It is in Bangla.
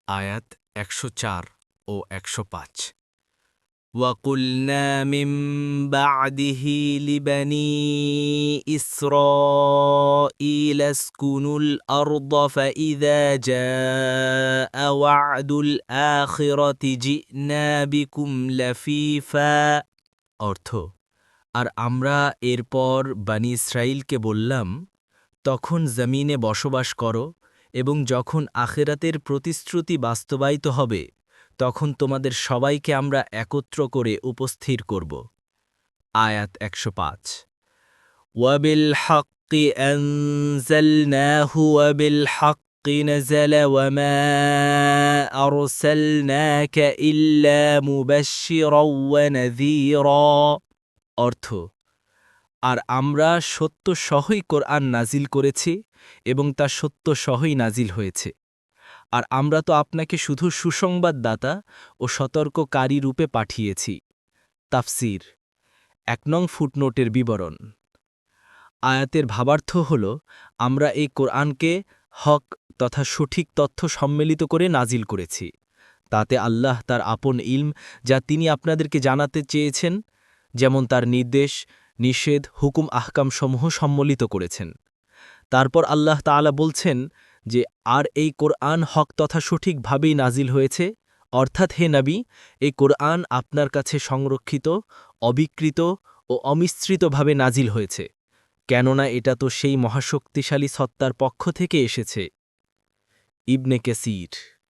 আয়াত ১০৪ ও ১০৫ وَقُلْنَا مِن بَعْدِهِ لِبَنِي إِسْرَائِيلَ اسْكُنُوا الْأَرْضَ فَإِذَا جَاءَ وَعْدُ الْآخِرَةِ جِئْنَا بِكُمْ لَفِيفًا অর্থ আর আমরা এরপর বনী ইসরাইলকে বললাম, তখন জমিনে বসবাস করো এবং যখন আখিরাতের প্রতিশ্রুতি বাস্তবায়িত হবে তখন তোমাদের সবাইকে আমরা একত্র করে উপস্থির করব। আয়াত ১০৫ ওয়াবিল হাক্কি আনজালনাহু ওয়াবিল হাক্কি নাযালা ওয়ামা আরসালনাকা ইল্লা মুবাশশিরাও ওয়া নাযীরা অর্থ আর আমরা সত্য সহই কোরআন নাজিল করেছি এবং তা সত্য সহই নাজিল হয়েছে। আর আমরা তো আপনাকে শুধু সুসংবাদদাতা ও সতর্ককারী রূপে পাঠিয়েছি। তাফসির ১ নং ফুটনোটের বিবরণ। আয়াতের ভাবার্থ হল, আমরা এই কোরআনকে হক তথা সঠিক তথ্য সম্মিলিত করে নাজিল করেছি। তাতে আল্লাহ তার আপন ইলম যা তিনি আপনাদেরকে জানাতে চেয়েছেন, যেমন তার নির্দেশ, নিষেধ, হুকুম আহকামসমূহ সম্মিলিত করেছেন। তারপর আল্লাহ তাআলা বলছেন যে আর এই কোরআন হক তথা সঠিকভাবেই নাজিল হয়েছে, অর্থাৎ হে নবী, এই কোরআন আপনার কাছে সংরক্ষিত, অবিকৃত ও অমিশ্রিতভাবে নাজিল হয়েছে, কেননা এটা তো সেই মহাশক্তিশালী সত্তার পক্ষ থেকে এসেছে। ইবনে কাসির।